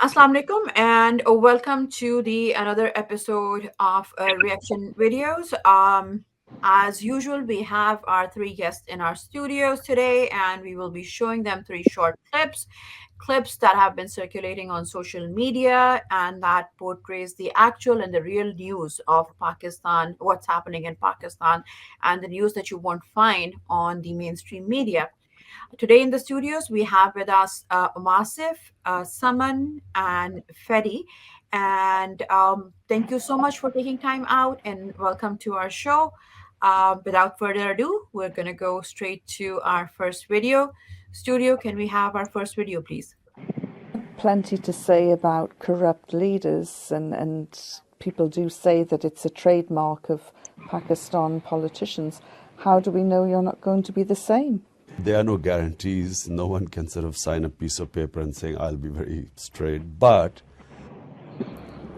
Assalamu alaikum and welcome to the another episode of reaction videos. As usual, we have our three guests in our studios today, and we will be showing them three short clips that have been circulating on social media and that portrays the actual and the real news of Pakistan, what's happening in Pakistan, and the news that you won't find on the mainstream media. Today in the studios, we have with us Masif, Saman, and Fedi. And thank you so much for taking time out and welcome to our show. Without further ado, we're going to go straight to our first video. Studio, can we have our first video, please? Plenty to say about corrupt leaders, and people do say that it's a trademark of Pakistan politicians. How do we know you're not going to be the same? There are no guarantees. No one can sort of sign a piece of paper and saying, I'll be very straight. But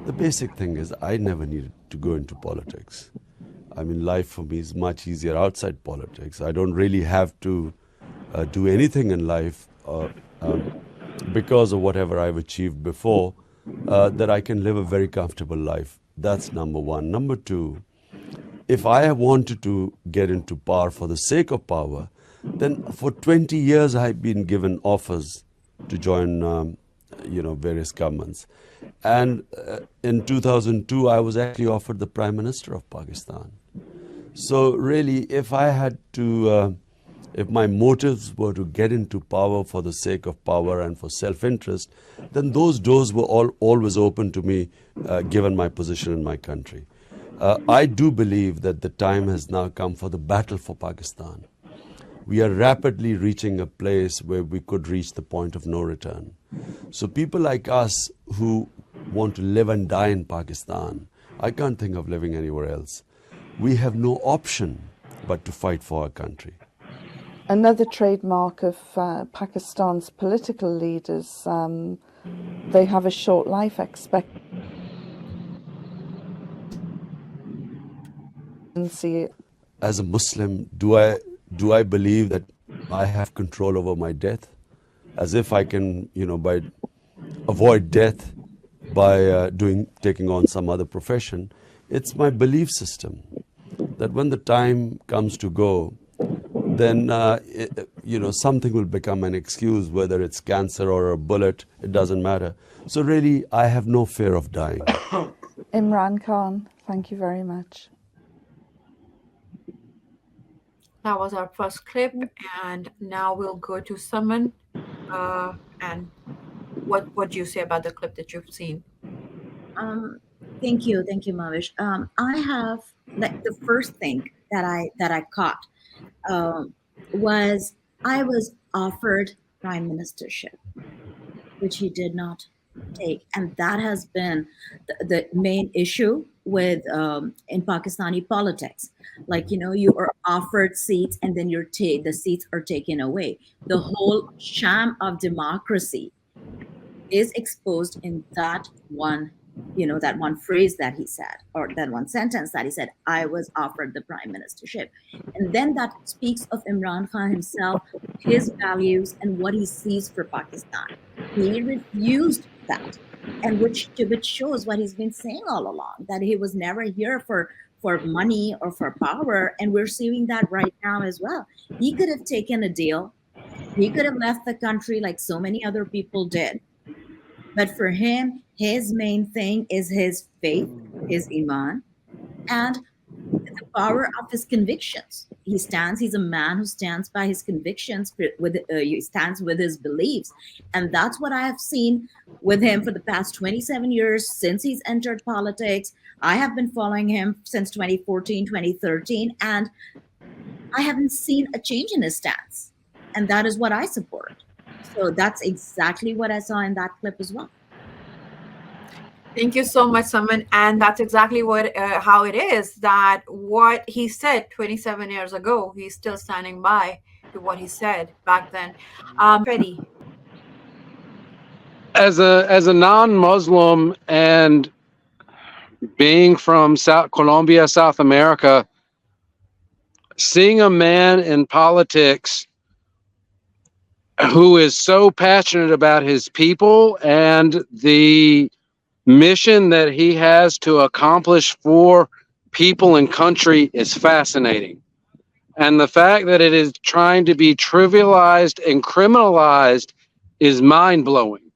the basic thing is I never needed to go into politics. I mean, life for me is much easier outside politics. I don't really have to do anything in life because of whatever I've achieved before, that I can live a very comfortable life. That's number one. Number two, if I have wanted to get into power for the sake of power, then for 20 years I've been given offers to join various governments. And in 2002, I was actually offered the Prime Minister of Pakistan. So really, if I had to, if my motives were to get into power for the sake of power and for self-interest, then those doors were always open to me, given my position in my country. I do believe that the time has now come for the battle for Pakistan. We are rapidly reaching a place where we could reach the point of no return. So people like us who want to live and die in Pakistan, I can't think of living anywhere else. We have no option but to fight for our country. Another trademark of Pakistan's political leaders, they have a short life expectancy. As a Muslim, do I believe that I have control over my death? As if I can, avoid death by taking on some other profession. It's my belief system that when the time comes to go, then, something will become an excuse, whether it's cancer or a bullet, it doesn't matter. So really, I have no fear of dying. Imran Khan, thank you very much. That was our first clip, and now we'll go to Saman. And what do you say about the clip that you've seen? Thank you, Mavish. I have the first thing that I caught was I was offered prime ministership, which he did not take, and that has been the main issue with in Pakistani politics. You are offered seats and then the seats are taken away. The whole sham of democracy is exposed in that one phrase that he said, or that one sentence that he said, I was offered the prime ministership. And then that speaks of Imran Khan himself, his values, and what he sees for Pakistan. He refused that, and which shows what he's been saying all along, that he was never here for money or for power, and we're seeing that right now as well. He could have taken a deal. He could have left the country like so many other people did. But for him, his main thing is his faith, his iman, and the power of his convictions. He's a man who stands by his convictions, he stands with his beliefs. And that's what I have seen with him for the past 27 years since he's entered politics. I have been following him since 2014, 2013, and I haven't seen a change in his stance. And that is what I support. So that's exactly what I saw in that clip as well. Thank you so much, Saman. And that's exactly how it is, that what he said 27 years ago, he's still standing by to what he said back then. Fedi. As a non-Muslim and being from Colombia, South America, seeing a man in politics who is so passionate about his people and the mission that he has to accomplish for people and country is fascinating. And the fact that it is trying to be trivialized and criminalized is mind-blowing.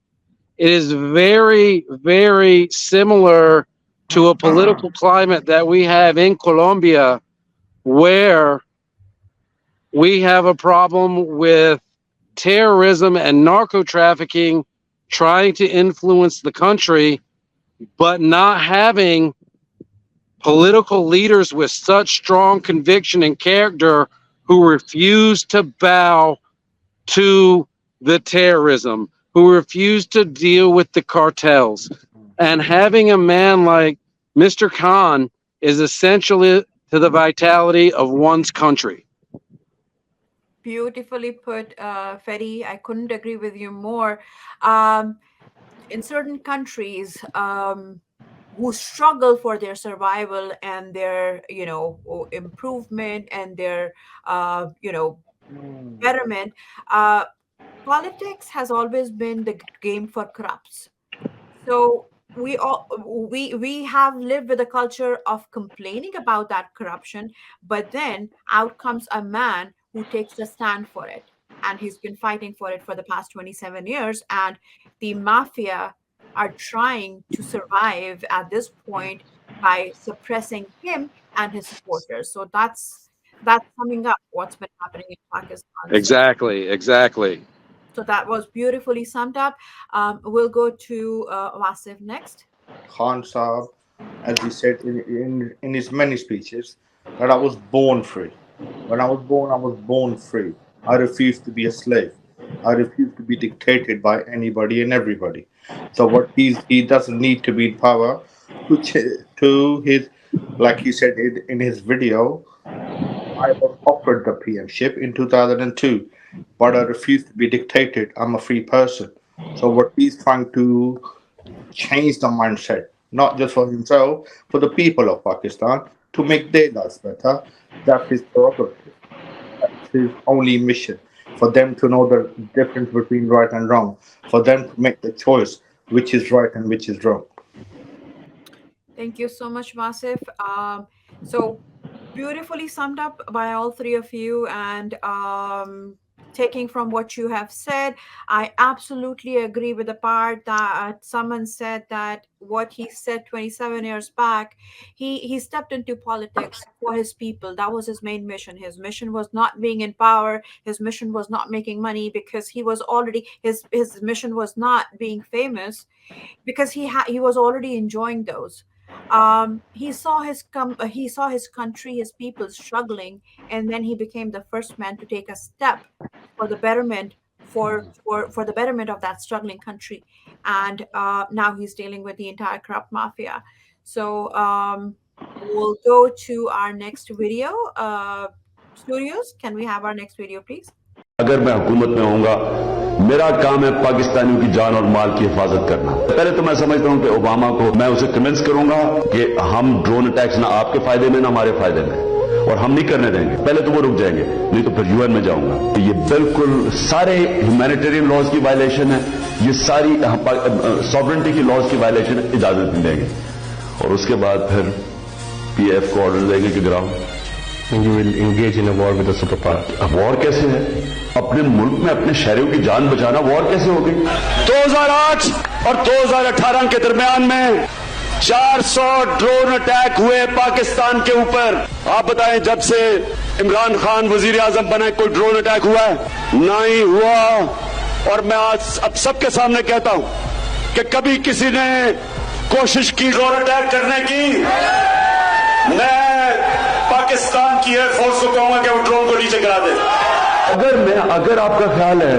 It is very, very similar to a political climate that we have in Colombia, where we have a problem with terrorism and narco trafficking trying to influence the country, but not having political leaders with such strong conviction and character who refuse to bow to the terrorism, who refuse to deal with the cartels. And having a man like Mr. Khan is essential to the vitality of one's country. Beautifully put, Fedi. I couldn't agree with you more. In certain countries, who struggle for their survival and their, improvement and their, betterment, politics has always been the game for corrupts. So we have lived with a culture of complaining about that corruption, but then out comes a man who takes a stand for it, and he's been fighting for it for the past 27 years, and the mafia are trying to survive at this point by suppressing him and his supporters. So that's summing up what's been happening in Pakistan. Exactly. So that was beautifully summed up. We'll go to Wasif next. Khan Saab, as he said in his many speeches, that I was born free. When I was born free. I refused to be a slave. I refused to be dictated by anybody and everybody. So what he doesn't need to be in power to his, like he said in his video, I was offered the PMship in 2002, but I refused to be dictated. I'm a free person. So what he's trying to change the mindset, not just for himself, for the people of Pakistan, to make their lives better. That's his prerogative. That's his only mission, for them to know the difference between right and wrong, for them to make the choice which is right and which is wrong. Thank you so much, Wasif. So beautifully summed up by all three of you, and taking from what you have said, I absolutely agree with the part that someone said that what he said 27 years back, he stepped into politics for his people. That was his main mission. His mission was not being in power. His mission was not making money, because he was already, his mission was not being famous, because he was already enjoying those. He saw his country, his people struggling, and then he became the first man to take a step for the betterment for the betterment of that struggling country. And now he's dealing with the entire corrupt mafia. So we'll go to our next video. Studios, can we have our next video, please? अगर मैं हुकूमत में होऊंगा, मेरा काम है पाकिस्तानियों की जान और माल की हिफाजत करना। पहले तो मैं समझता हूं कि ओबामा को मैं उसे कन्विंस करूंगा कि हम ड्रोन अटैक्स ना आपके फायदे में ना हमारे फायदे में, और हम नहीं करने देंगे। पहले तो वो रुक जाएंगे, नहीं तो फिर यूएन में जाऊंगा। तो ये बिल्कुल सारे ह्यूमैनिटेरियन लॉज की वायलेशन है, ये सारी सॉवरेनिटी की लॉज की वायलेशन है, इजाजत नहीं देंगे। और उसके बाद फिर पीएफ को ऑर्डर देंगे कि गिराओ। You will engage in a war with a superpower. War कैसे है? अपने मुल्क में अपने शहरियों की जान बचाना वॉर कैसे हो गई? 2008 और 2018 के दरमियान में 400 ड्रोन अटैक हुए पाकिस्तान के ऊपर। आप बताएं, जब से इमरान खान वजीर आजम बने कोई ड्रोन अटैक हुआ है? नहीं हुआ। और मैं आज अब सबके सामने कहता हूं कि कभी किसी ने कोशिश की ड्रोन अटैक करने की? मैं पाकिस्तान की एयरफोर्स को कहूंगा कि वो ड्रोन को नीचे गिरा दे। अगर आपका ख्याल है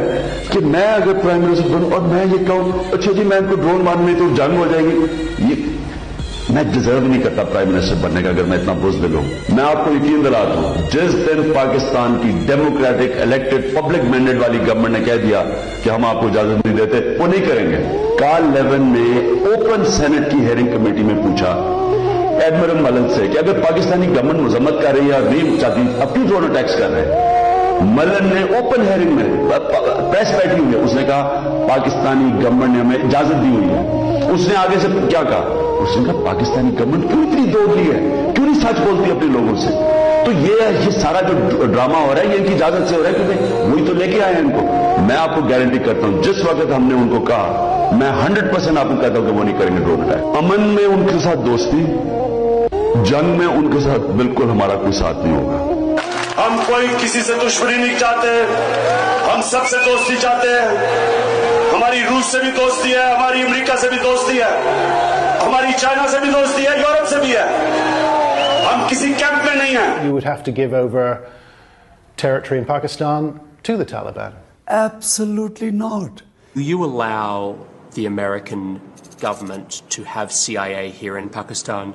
कि मैं अगर प्राइम मिनिस्टर बनूं और मैं ये कहूं अच्छा जी मैं इनको ड्रोन मारूंगी तो जंग हो जाएगी, ये मैं डिजर्व नहीं करता प्राइम मिनिस्टर बनने का। अगर मैं इतना बुज़दिल हूं, मैं आपको यकीन दिलाता हूं, जिस दिन पाकिस्तान की डेमोक्रेटिक इलेक्टेड पब्लिक मैंडेट वाली गवर्नमेंट ने कह दिया कि हम आपको इजाजत नहीं देते, वो नहीं करेंगे। कार्ल लेवन ने ओपन सेनेट की हेयरिंग कमेटी में पूछा एडमिरल मलिक से कि अगर पाकिस्तानी गवर्नमेंट मजम्मत कर रही है और नहीं चाहती, अब क्यों ड्रोन अटैक्स कर रहे हैं? मलन ने ओपन हेयरिंग में प्रेस बैठी हुई है, उसने कहा पाकिस्तानी गवर्नमेंट ने हमें इजाजत दी हुई है। उसने आगे से क्या कहा? उसने कहा पाकिस्तानी गवर्नमेंट क्यों इतनी दौड़ ली है, क्यों नहीं सच बोलती अपने लोगों से? तो ये सारा जो ड्रामा हो रहा है ये इनकी इजाजत से हो रहा है, क्योंकि वही तो लेके आए हैं इनको। मैं आपको गारंटी करता हूं जिस वक्त हमने उनको कहा, मैं 100% आपको कहता हूं कि वो नहीं करेंगे ड्रोन अटैक। अमन में उनके साथ दोस्ती, जंग में उनके साथ बिल्कुल हमारा कोई साथ नहीं होगा। हम कोई किसी से दुश्मनी नहीं चाहते, हम सबसे दोस्ती चाहते हैं। हमारी रूस से भी दोस्ती है, हमारी अमेरिका से भी दोस्ती है, हमारी चाइना से भी दोस्ती है, यूरोप से भी है। हम किसी कैंप में नहीं हैं। You would have to give over territory in Pakistan to the Taliban. Absolutely not. Do you allow the American government to have CIA here in Pakistan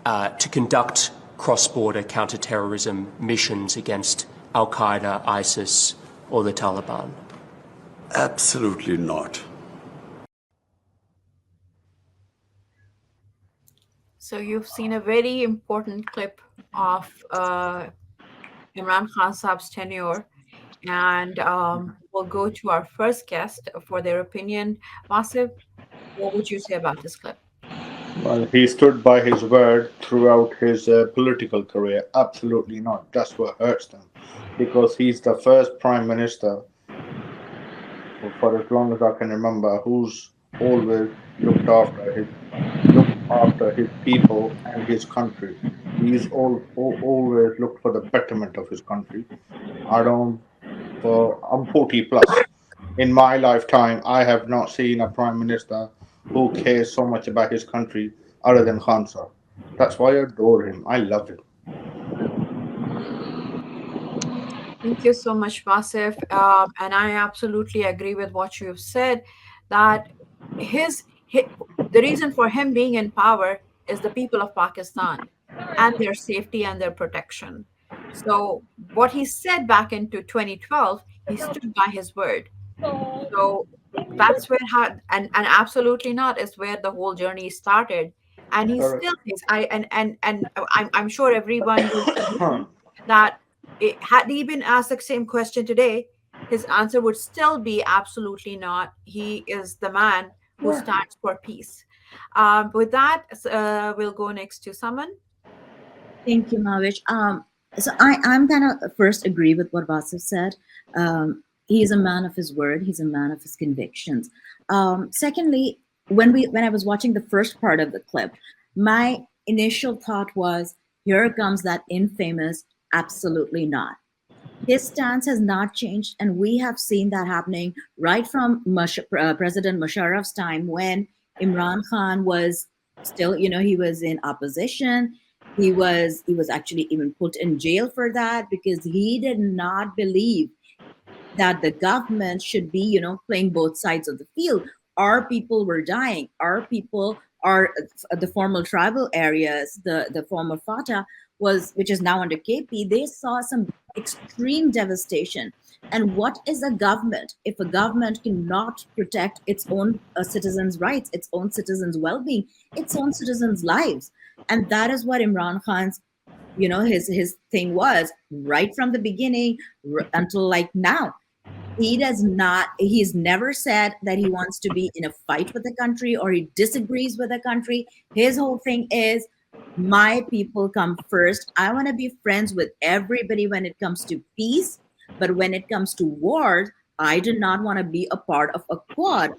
to conduct cross-border counter-terrorism missions against Al-Qaeda, ISIS, or the Taliban? Absolutely not. So you've seen a very important clip of Imran Khan Saab's tenure, and we'll go to our first guest for their opinion. Wasif, what would you say about this clip? Well, he stood by his word throughout his political career. Absolutely not. That's what hurts them, because he's the first prime minister, for as long as I can remember, who's always looked after his people and his country. He's always looked for the betterment of his country. I'm 40 plus. In my lifetime, I have not seen a prime minister who cares so much about his country other than Khan Sir. That's why I adore him. I love him. Thank you so much, Wasif. And I absolutely agree with what you've said, that the reason for him being in power is the people of Pakistan and their safety and their protection. So what he said back into 2012, he stood by his word. So that's where and absolutely not is where the whole journey started. And he still is. I'm sure everyone will agree that had he been asked the same question today, his answer would still be absolutely not. He is the man who stands for peace. With that, we'll go next to Saman. Thank you, Mavish. So I'm kind of first agree with what Vasif said. He is a man of his word. He's a man of his convictions. Secondly, when I was watching the first part of the clip, my initial thought was, here comes that infamous absolutely not. His stance has not changed, and we have seen that happening right from President Musharraf's time, when Imran Khan was still, he was in opposition. He was actually even put in jail for that, because he did not believe that the government should be, playing both sides of the field. Our people were dying. Our people are the former tribal areas, the former Fatah which is now under KP. They saw some extreme devastation. And what is a government if a government cannot protect its own citizens' rights, its own citizens' well-being, its own citizens' lives? And that is what Imran Khan's, his thing was right from the beginning until like now. He's never said that he wants to be in a fight with the country or he disagrees with the country. His whole thing is, my people come first. I want to be friends with everybody when it comes to peace. But when it comes to wars, I do not want to be a part of a quad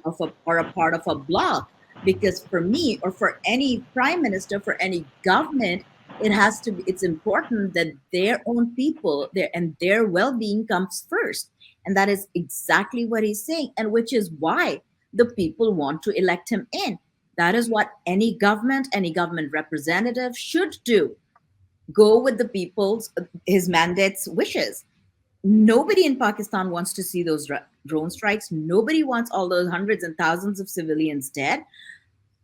or a part of a bloc. Because for me, or for any prime minister, for any government, it's important that their own people and their well-being comes first. And that is exactly what he's saying, and which is why the people want to elect him in. That is what any government representative should do. Go with the people's, his mandate's wishes. Nobody in Pakistan wants to see those drone strikes. Nobody wants all those hundreds and thousands of civilians dead,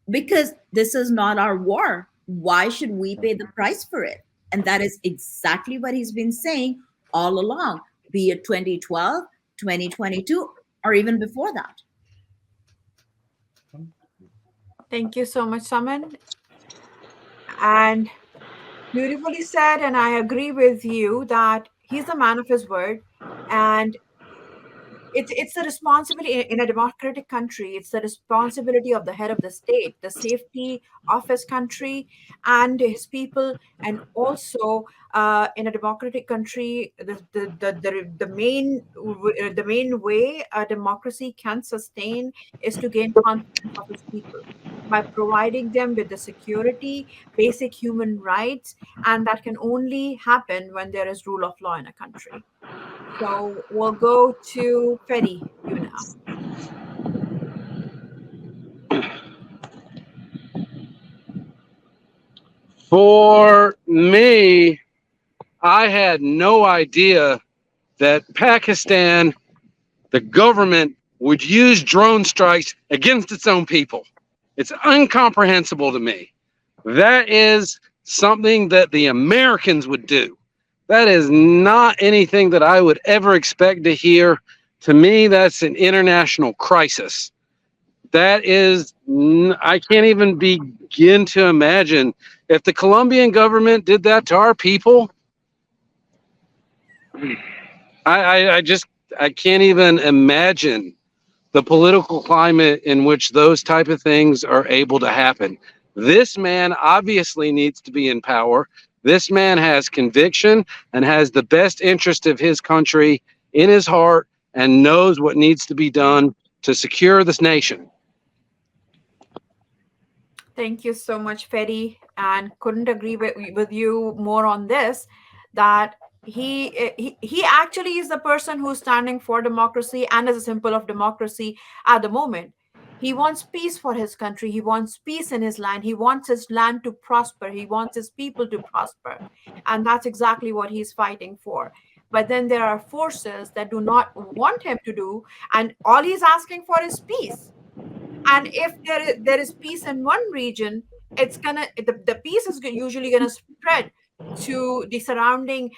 because this is not our war. Why should we pay the price for it? And that is exactly what he's been saying all along, be it 2012, 2022, or even before that. Thank you so much, Saman. And beautifully said, and I agree with you that he's a man of his word. And it's the responsibility in a democratic country. It's the responsibility of the head of the state, the safety of his country and his people. And also in a democratic country, the main way a democracy can sustain is to gain confidence of its people by providing them with the security, basic human rights, and that can only happen when there is rule of law in a country. So we'll go to Fedi, you now. For me, I had no idea that Pakistan, the government, would use drone strikes against its own people. It's incomprehensible to me. That is something that the Americans would do. That is not anything that I would ever expect to hear. To me, that's an international crisis. That is, I can't even begin to imagine if the Colombian government did that to our people. I can't even imagine the political climate in which those type of things are able to happen. This man obviously needs to be in power. This man has conviction and has the best interest of his country in his heart and knows what needs to be done to secure this nation. Thank you so much, Fedi, and couldn't agree with you more on this. That he actually is the person who's standing for democracy and as a symbol of democracy at the moment. He wants peace for his country. He wants peace in his land. He wants his land to prosper. He wants his people to prosper, and that's exactly what he's fighting for. But then there are forces that do not want him to do, and all he's asking for is peace. And if there is peace in one region, it's gonna the peace is usually gonna spread to the surrounding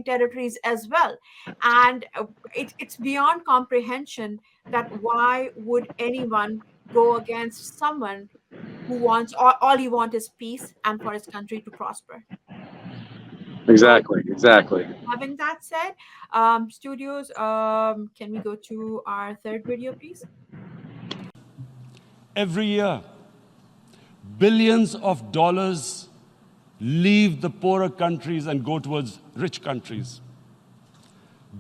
territories as well. And it's beyond comprehension that why would anyone go against someone who wants all he wants is peace and for his country to prosper. So Exactly. having that said, studios, can we go to our third video, please? Every year, billions of dollars leave the poorer countries and go towards rich countries.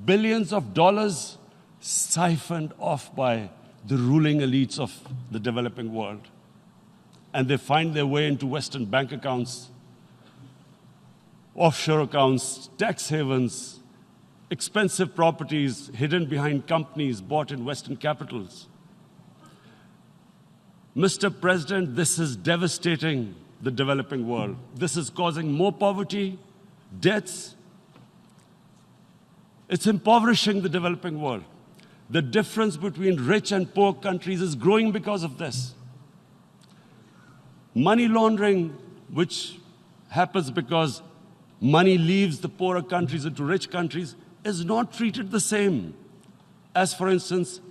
Billions of dollars siphoned off by the ruling elites of the developing world. And they find their way into Western bank accounts, offshore accounts, tax havens, expensive properties hidden behind companies bought in Western capitals. Mr. President, this is devastating the developing world. This is causing more poverty, debts. It's impoverishing the developing world. The difference between rich and poor countries is growing because of this. Money laundering, which happens because money leaves the poorer countries into rich countries, is not treated the same as, for instance,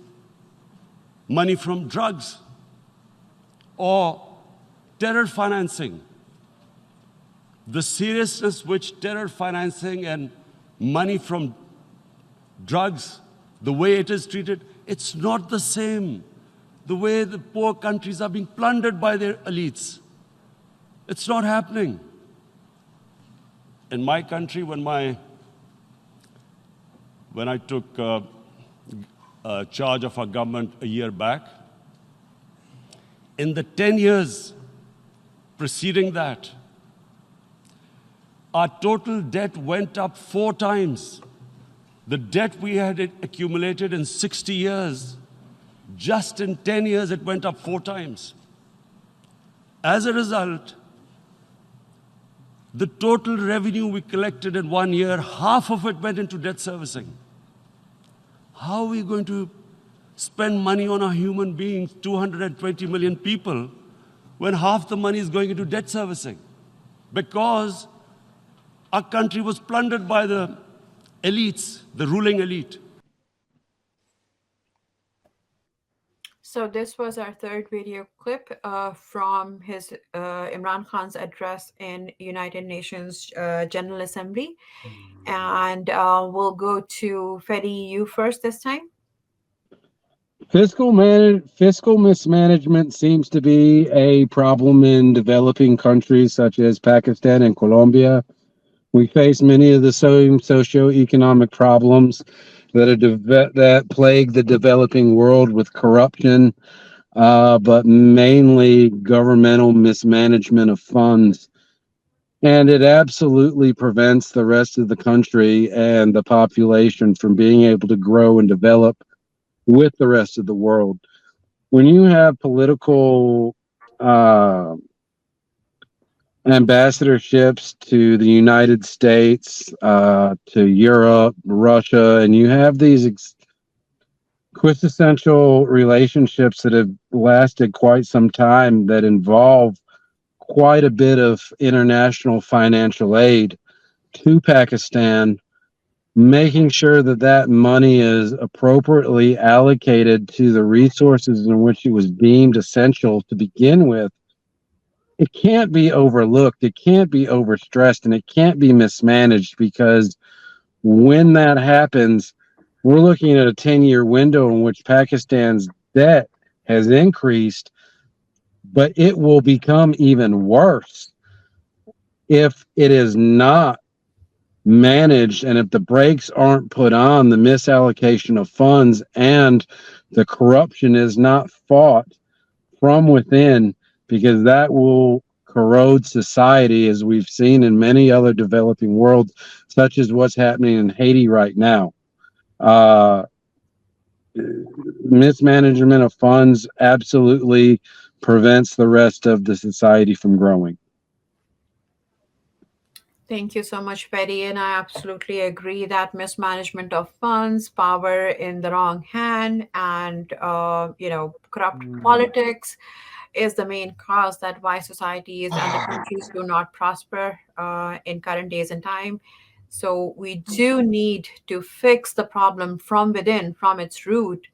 money from drugs or terror financing. The seriousness which terror financing and money from drugs, the way it is treated, it's not the same. The way the poor countries are being plundered by their elites. It's not happening. In my country, when I took charge of our government a year back, in the 10 years preceding that, our total debt went up 4 times. The debt we had accumulated in 60 years, just in 10 years, it went up 4 times. As a result, the total revenue we collected in 1 year, half of it went into debt servicing. How are we going to spend money on our human beings, 220 million people, when half the money is going into debt servicing? Because our country was plundered by the elites, the ruling elite. So this was our third video clip from his Imran Khan's address in United Nations General Assembly. And we'll go to Fedi, you first this time. Fiscal mismanagement seems to be a problem in developing countries such as Pakistan and Colombia. We face many of the same socioeconomic problems that plague the developing world, with corruption, but mainly governmental mismanagement of funds. And it absolutely prevents the rest of the country and the population from being able to grow and develop with the rest of the world. When you have political ambassadorships to the United States, to Europe, Russia, and you have these quintessential relationships that have lasted quite some time that involve quite a bit of international financial aid to Pakistan, making sure that that money is appropriately allocated to the resources in which it was deemed essential to begin with. It can't be overlooked, it can't be overstressed, and it can't be mismanaged, because when that happens, we're looking at a 10-year window in which Pakistan's debt has increased, but it will become even worse if it is not managed, and if the brakes aren't put on the misallocation of funds and the corruption is not fought from within, because that will corrode society, as we've seen in many other developing worlds, such as what's happening in Haiti right now. Mismanagement of funds absolutely prevents the rest of the society from growing. Thank you so much, Betty. And I absolutely agree that mismanagement of funds, power in the wrong hand, and corrupt politics is the main cause that why societies and the countries do not prosper in current days and time. So we do need to fix the problem from within, from its root,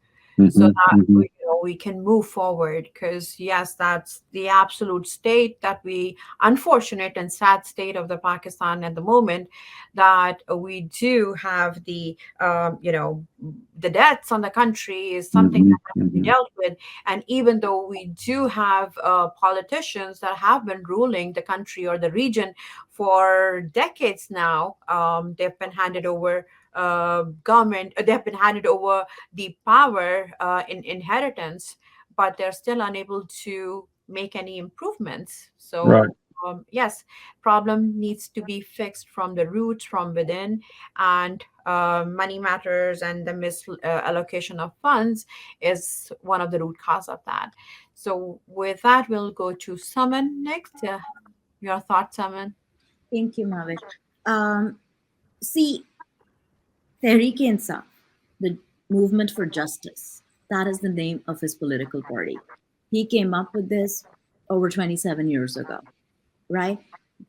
so that we can move forward. Because yes, that's the absolute state that we, unfortunate and sad state of the Pakistan at the moment, that we do have the the debts on the country is something that has to be dealt with. And even though we do have politicians that have been ruling the country or the region for decades now, they've been handed over government, they've been handed over the power in inheritance, but they're still unable to make any improvements. So Right. Yes, problem needs to be fixed from the roots, from within, and money matters, and the misallocation of funds is one of the root cause of that. So with that, we'll go to Saman next. Your thoughts, Saman? Thank you, Mavish. See, Tehreek-e-Insaf, the Movement for Justice, that is the name of his political party. He came up with this over 27 years ago, right?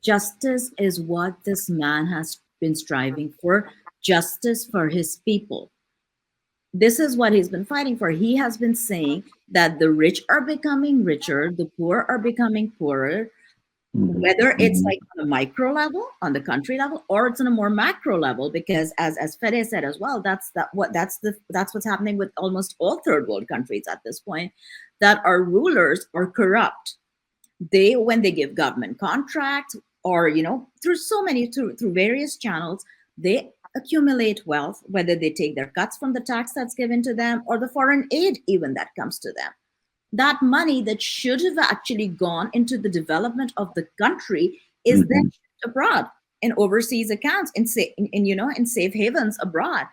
Justice is what this man has been striving for, justice for his people. This is what he's been fighting for. He has been saying that the rich are becoming richer, the poor are becoming poorer, whether it's like on a micro level, on the country level, or it's on a more macro level, because as Fede said as well, that's what's happening with almost all third world countries at this point, that our rulers are corrupt. When they give government contracts, or through various channels, they accumulate wealth, whether they take their cuts from the tax that's given to them or the foreign aid even that comes to them. That money that should have actually gone into the development of the country is then shipped abroad in overseas accounts, in safe havens abroad.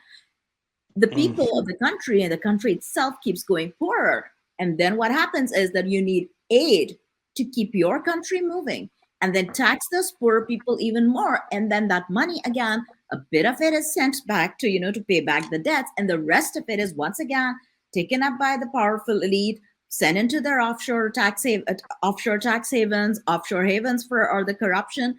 The people of the country and the country itself keeps going poorer. And then what happens is that you need aid to keep your country moving, and then tax those poor people even more. And then that money, again, a bit of it is sent back to pay back the debts, and the rest of it is once again taken up by the powerful elite, sent into their offshore tax havens, offshore havens or the corruption.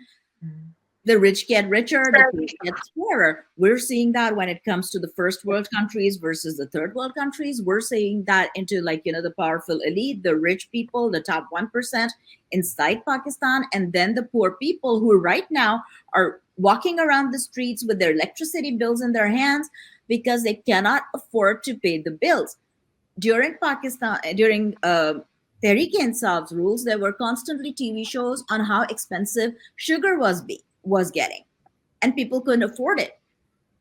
the rich get richer, the poor get poorer. We're seeing that when it comes to the first world countries versus the third world countries. We're seeing that into, like, the powerful elite, the rich people, the top 1% inside Pakistan, and then the poor people who right now are walking around the streets with their electricity bills in their hands because they cannot afford to pay the bills. During Tehreek-e-Insaf's rules, there were constantly TV shows on how expensive sugar was getting, and people couldn't afford it.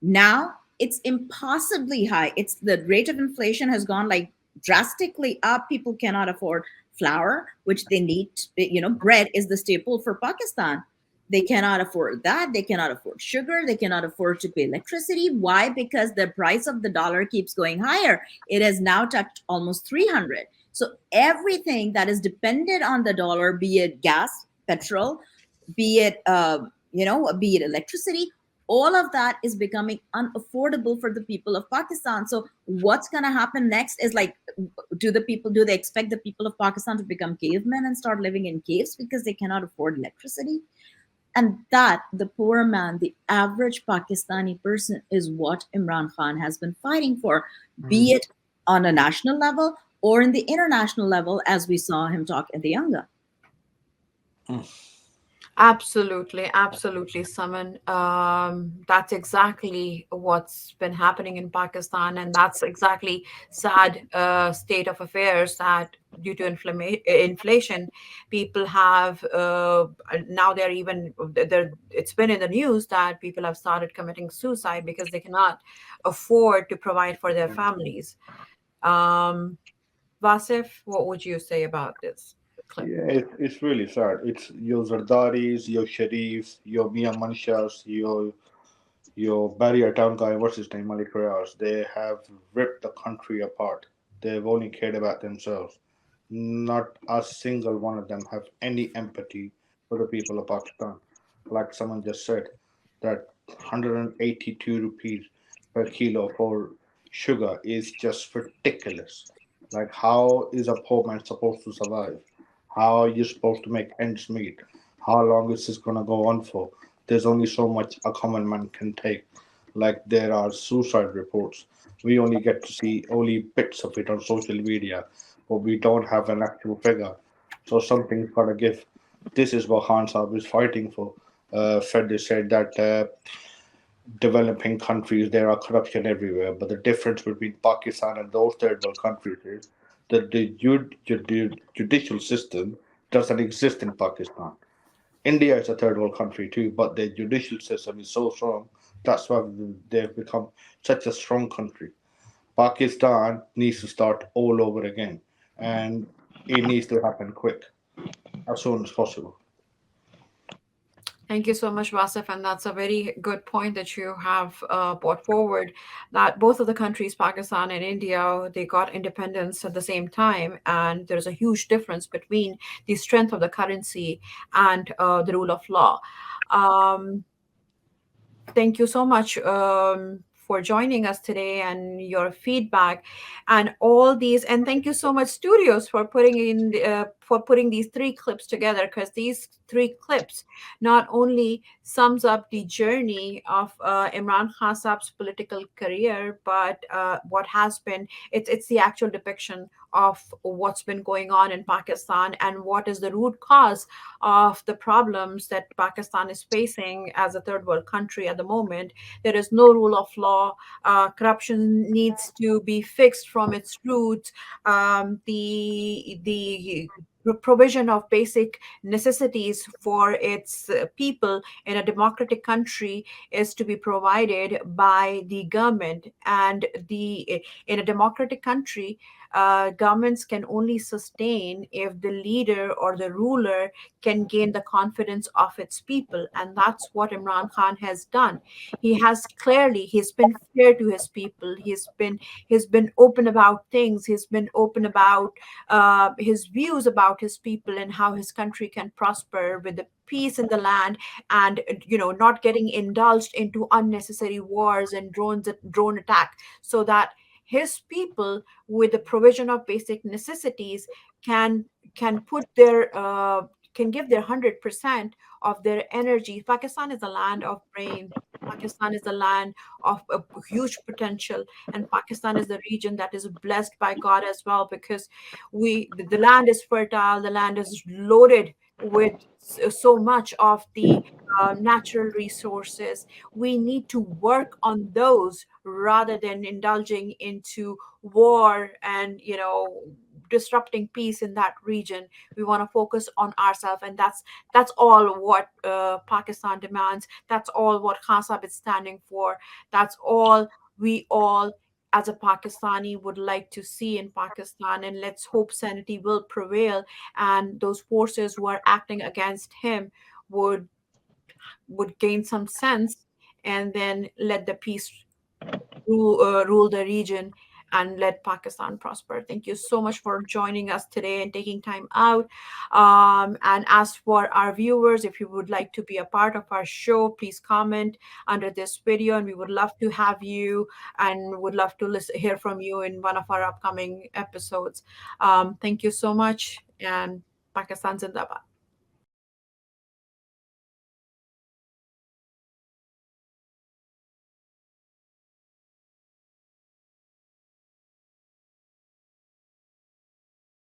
Now it's impossibly high. It's the rate of inflation has gone like drastically up. People cannot afford flour, which they need. Bread is the staple for Pakistan. They cannot afford that. They cannot afford sugar. They cannot afford to pay electricity. Why? Because the price of the dollar keeps going higher. It has now touched almost 300. So everything that is dependent on the dollar, be it gas, petrol, be it be it electricity, all of that is becoming unaffordable for the people of Pakistan. So what's going to happen next is, like, do they expect the people of Pakistan to become cavemen and start living in caves because they cannot afford electricity? And that, the poor man, the average Pakistani person, is what Imran Khan has been fighting for, be it on a national level or in the international level, as we saw him talk at the Younger. Absolutely, absolutely, Saman. That's exactly what's been happening in Pakistan, and that's exactly sad state of affairs that due to inflation, people have now they're even they're, it's been in the news that people have started committing suicide because they cannot afford to provide for their families. Um, Vasif, what would you say about this clip? Yeah, it's really sad. It's your Zardaris, your Sharifs, your Mia Manshas, your barrier town guy, what's his name, Malik Riaz. They have ripped the country apart. They've only cared about themselves. Not a single one of them have any empathy for the people of Pakistan. Like someone just said, that 182 rupees per kilo for sugar is just ridiculous. Like, how is a poor man supposed to survive? How are you supposed to make ends meet? How long is this gonna go on for? There's only so much a common man can take. Like, there are suicide reports. We only get to see only bits of it on social media, but we don't have an actual figure. So something's gotta give. This is what Khan Saab is fighting for. Fred said that developing countries, there are corruption everywhere, but the difference between Pakistan and those third world countries is that the judicial system doesn't exist in Pakistan. India is a third world country too, but their judicial system is so strong. That's why they've become such a strong country. Pakistan needs to start all over again, and it needs to happen quick, as soon as possible. Thank you so much, Vasif. And that's a very good point that you have brought forward, that both of the countries, Pakistan and India, they got independence at the same time. And there's a huge difference between the strength of the currency and the rule of law. Um, Thank you so much for joining us today and your feedback and all these. And thank you so much, studios, for putting these three clips together, because these three clips not only sums up the journey of Imran Khan Saab's political career, but what has been it's the actual depiction of what's been going on in Pakistan and what is the root cause of the problems that Pakistan is facing as a third world country at the moment. There is no rule of law. Corruption needs to be fixed from its roots. The provision of basic necessities for its people in a democratic country is to be provided by the government, and the in a democratic country, governments can only sustain if the leader or the ruler can gain the confidence of its people. And that's what Imran Khan has done. He's been fair to his people. He's been open about things. He's been open about his views about his people and how his country can prosper with the peace in the land, and not getting indulged into unnecessary wars and drone attack, so that his people, with the provision of basic necessities, can put their can give their 100% of their energy. Pakistan is a land of brain. Pakistan is a land of a huge potential, and Pakistan is the region that is blessed by God as well, because the land is fertile, the land is loaded with so much of the natural resources. We need to work on those rather than indulging into war and, disrupting peace in that region. We want to focus on ourselves, and that's all what Pakistan demands. That's all what Khasab is standing for. That's all we all as a Pakistani would like to see in Pakistan. And let's hope sanity will prevail, and those forces who are acting against him would gain some sense, and then let the peace rule the region, and let Pakistan prosper. Thank you so much for joining us today and taking time out. And as for our viewers, if you would like to be a part of our show, please comment under this video, and we would love to have you and would love to hear from you in one of our upcoming episodes. Thank you so much, and Pakistan Zindabad.